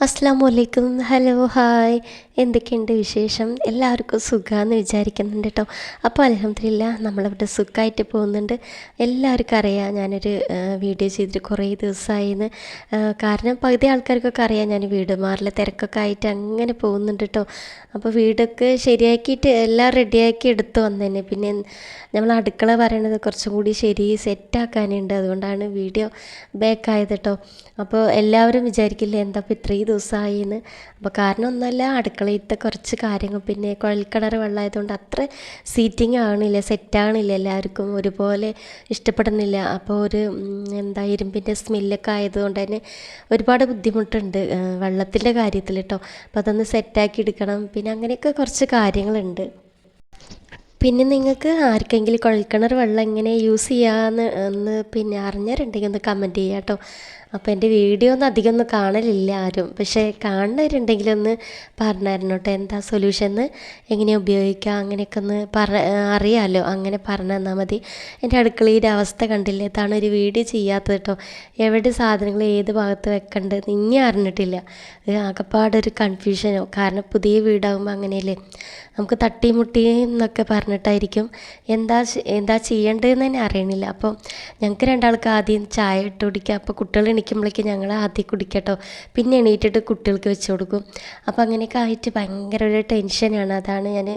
അസ്സലാമു അലൈക്കും. Hello hi, എന്തൊക്കെയുണ്ട് വിശേഷം? എല്ലാവർക്കും സുഖമാണെന്ന് വിചാരിക്കുന്നുണ്ട് കേട്ടോ. അപ്പോൾ അൽഹംദുലില്ലാ നമ്മളിവിടെ സുഖമായിട്ട് പോകുന്നുണ്ട്. എല്ലാവർക്കും അറിയാം ഞാനൊരു വീഡിയോ ചെയ്തിട്ട് കുറേ ദിവസമായിന്ന്. കാരണം പകുതി ആൾക്കാർക്കൊക്കെ അറിയാം ഞാൻ വീട് മാറില്ല തിരക്കൊക്കെ ആയിട്ട് അങ്ങനെ പോകുന്നുണ്ട് കേട്ടോ. അപ്പോൾ വീടൊക്കെ ശരിയാക്കിയിട്ട് എല്ലാം റെഡിയാക്കി എടുത്ത് വന്നതന്നെ. പിന്നെ നമ്മൾ അടുക്കള പറയണത് കുറച്ചും കൂടി ശരി സെറ്റാക്കാനുണ്ട്, അതുകൊണ്ടാണ് വീഡിയോ ബാക്കായത് കേട്ടോ. അപ്പോൾ എല്ലാവരും വിചാരിക്കില്ലേ എന്താ ഇപ്പോൾ ഇത്രയും ദിവസമായി എന്ന്. അപ്പോൾ കാരണം ഒന്നുമല്ല, അടുക്കളയിലത്തെ കുറച്ച് കാര്യങ്ങൾ, പിന്നെ കുഴൽക്കിണർ വെള്ളമായതുകൊണ്ട് അത്ര സീറ്റിംഗ് ആവണില്ല, സെറ്റാകണില്ല, എല്ലാവർക്കും ഒരുപോലെ ഇഷ്ടപ്പെടുന്നില്ല. അപ്പോൾ ഒരു എന്താ ഇരുമ്പിൻ്റെ സ്മെല്ലൊക്കെ ആയതുകൊണ്ട് തന്നെ ഒരുപാട് ബുദ്ധിമുട്ടുണ്ട് വെള്ളത്തിൻ്റെ കാര്യത്തിൽ കേട്ടോ. അപ്പോൾ അതൊന്ന് സെറ്റാക്കി എടുക്കണം, പിന്നെ അങ്ങനെയൊക്കെ കുറച്ച് കാര്യങ്ങളുണ്ട്. പിന്നെ നിങ്ങൾക്ക് ആർക്കെങ്കിലും കുഴൽക്കിണർ വെള്ളം എങ്ങനെ യൂസ് ചെയ്യാമെന്ന് പിന്നെ അറിഞ്ഞവരുണ്ടെങ്കിൽ ഒന്ന് കമൻറ്റ് ചെയ്യുക കേട്ടോ. അപ്പോൾ എൻ്റെ വീഡിയോ ഒന്നും അധികം ഒന്നും കാണലില്ല ആരും, പക്ഷേ കാണുന്നവരുണ്ടെങ്കിലൊന്ന് പറഞ്ഞായിരുന്നു കേട്ടോ എന്താ സൊല്യൂഷൻ, എങ്ങനെ ഉപയോഗിക്കുക അങ്ങനെയൊക്കെ ഒന്ന് അറിയാമല്ലോ, അങ്ങനെ പറഞ്ഞു തന്നാൽ മതി. എൻ്റെ അടുക്കളയുടെ അവസ്ഥ കണ്ടില്ലേ, ഇതാണ് ഒരു വീഡിയോ ചെയ്യാത്തത് കേട്ടോ. എവിടെ സാധനങ്ങൾ ഏത് ഭാഗത്ത് വെക്കേണ്ടത് ഇനി അറിഞ്ഞിട്ടില്ല. ആകെപ്പാടൊരു കൺഫ്യൂഷനോ, കാരണം പുതിയ വീടാകുമ്പോൾ അങ്ങനെയല്ലേ, നമുക്ക് തട്ടിമുട്ടി എന്നൊക്കെ പറഞ്ഞിട്ടായിരിക്കും എന്താ ചെയ്യേണ്ടതെന്ന് തന്നെ അറിയണില്ല. അപ്പോൾ ഞങ്ങൾക്ക് രണ്ടാൾക്ക് ആദ്യം ചായ ഇട്ട് കുടിക്കുക. അപ്പോൾ കുട്ടികൾ എണീക്കുമ്പോഴേക്കും ഞങ്ങൾ ആദ്യം കുടിക്കട്ടോ, പിന്നെ എണീറ്റിട്ട് കുട്ടികൾക്ക് വെച്ച് കൊടുക്കും. അപ്പോൾ അങ്ങനെയൊക്കെ ആയിട്ട് ഭയങ്കര ഒരു ടെൻഷനാണ്. അതാണ് ഞാൻ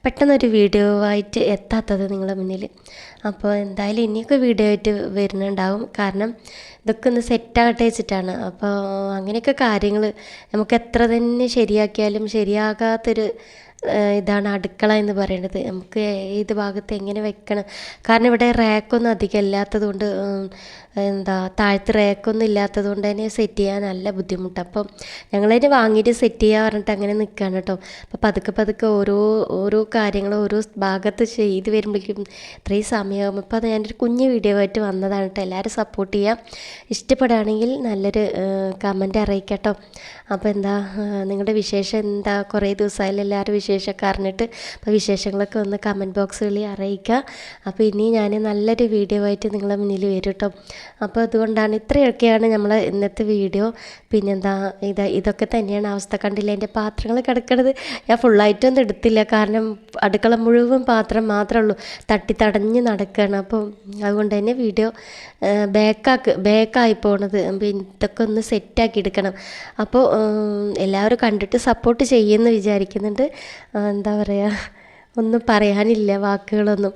പെട്ടെന്നൊരു വീഡിയോ ആയിട്ട് എത്താത്തത് നിങ്ങളുടെ മുന്നിൽ. അപ്പോൾ എന്തായാലും ഇനിയൊക്കെ വീഡിയോ ആയിട്ട് വരുന്നുണ്ടാവും, കാരണം ഇതൊക്കെ ഒന്ന് സെറ്റാകട്ടെ വെച്ചിട്ടാണ്. അപ്പോൾ അങ്ങനെയൊക്കെ കാര്യങ്ങൾ നമുക്ക് എത്ര തന്നെ ശരിയാക്കിയാലും ശരിയാകാത്തൊരു ഇതാണ് അടുക്കള എന്ന് പറയുന്നത്. നമുക്ക് ഏത് ഭാഗത്ത് എങ്ങനെ വെക്കണം, കാരണം ഇവിടെ റാക്കൊന്നും അധികം ഇല്ലാത്തത് കൊണ്ട്, താഴത്ത് റാക്കൊന്നും ഇല്ലാത്തത് കൊണ്ട് തന്നെ സെറ്റ് ചെയ്യാൻ നല്ല ബുദ്ധിമുട്ടാണ്. അപ്പം ഞങ്ങളതിന് വാങ്ങിയിട്ട് സെറ്റ് ചെയ്യാൻ പറഞ്ഞിട്ട് അങ്ങനെ നിൽക്കുകയാണ് കേട്ടോ. അപ്പോൾ പതുക്കെ ഓരോ കാര്യങ്ങൾ ഓരോ ഭാഗത്ത് ചെയ്ത് വരുമ്പോഴേക്കും ഇത്രയും സമയമാകും. അപ്പോൾ അത് ഞാനൊരു കുഞ്ഞു വീഡിയോ ആയിട്ട് വന്നതാണ് കേട്ടോ. എല്ലാവരും സപ്പോർട്ട് ചെയ്യാം, ഇഷ്ടപ്പെടുകയാണെങ്കിൽ നല്ലൊരു കമൻറ്റ് അറിയിക്കാം കേട്ടോ. അപ്പോൾ എന്താ നിങ്ങളുടെ വിശേഷം എന്താ, കുറേ ദിവസമായാലും എല്ലാവരും വിശേഷമൊക്കെ അറിഞ്ഞിട്ട്, അപ്പോൾ വിശേഷങ്ങളൊക്കെ ഒന്ന് കമൻറ്റ് ബോക്സുകളിൽ അറിയിക്കുക. അപ്പോൾ ഇനി ഞാൻ നല്ലൊരു വീഡിയോ ആയിട്ട് നിങ്ങളുടെ മുന്നിൽ വരും കേട്ടോ. അപ്പോൾ അതുകൊണ്ടാണ് ഇത്രയൊക്കെയാണ് നമ്മൾ ഇന്നത്തെ വീഡിയോ. പിന്നെന്താ ഇതൊക്കെ തന്നെയാണ് അവസ്ഥ. കണ്ടില്ല എൻ്റെ പാത്രങ്ങൾ കിടക്കുന്നത്, ഞാൻ ഫുള്ളായിട്ടൊന്നും എടുത്തില്ല, കാരണം അടുക്കള മുഴുവൻ പാത്രം മാത്രമേ ഉള്ളൂ, തടഞ്ഞ് നടക്കുകയാണ്. അപ്പോൾ അതുകൊണ്ട് തന്നെ വീഡിയോ ബാക്കായി പോണത്. ഇതൊക്കെ ഒന്ന് സെറ്റാക്കി എടുക്കണം. അപ്പോൾ എല്ലാവരും കണ്ടിട്ട് സപ്പോർട്ട് ചെയ്യുമെന്ന് വിചാരിക്കുന്നുണ്ട്. എന്താ പറയുക, ഒന്നും പറയാനില്ല വാക്കുകളൊന്നും.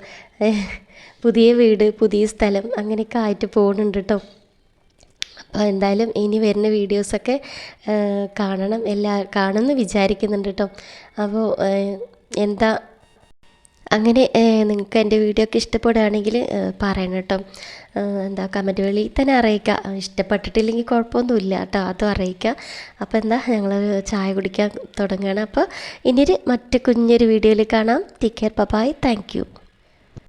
പുതിയ വീട് പുതിയ സ്ഥലം അങ്ങനെയൊക്കെ ആയിട്ട് പോകുന്നുണ്ട് കേട്ടോ. അപ്പോൾ എന്തായാലും ഇനി വരുന്ന വീഡിയോസൊക്കെ കാണുമെന്ന് വിചാരിക്കുന്നുണ്ട് കേട്ടോ. അപ്പോൾ എന്താ അങ്ങനെ നിങ്ങൾക്ക് എൻ്റെ വീഡിയോ ഒക്കെ ഇഷ്ടപ്പെടുകയാണെങ്കിൽ പറയണം കേട്ടോ. എന്താ കമൻറ്റ് വഴി തന്നെ അറിയിക്കുക. ഇഷ്ടപ്പെട്ടിട്ടില്ലെങ്കിൽ കുഴപ്പമൊന്നുമില്ല കേട്ടോ, അതും അറിയിക്കുക. അപ്പോൾ എന്താ ഞങ്ങൾ ചായ കുടിക്കാൻ തുടങ്ങുകയാണ്. അപ്പോൾ ഇനിയൊരു മറ്റു കുഞ്ഞൊരു വീഡിയോയിൽ കാണാം. Take care, bye, thank U.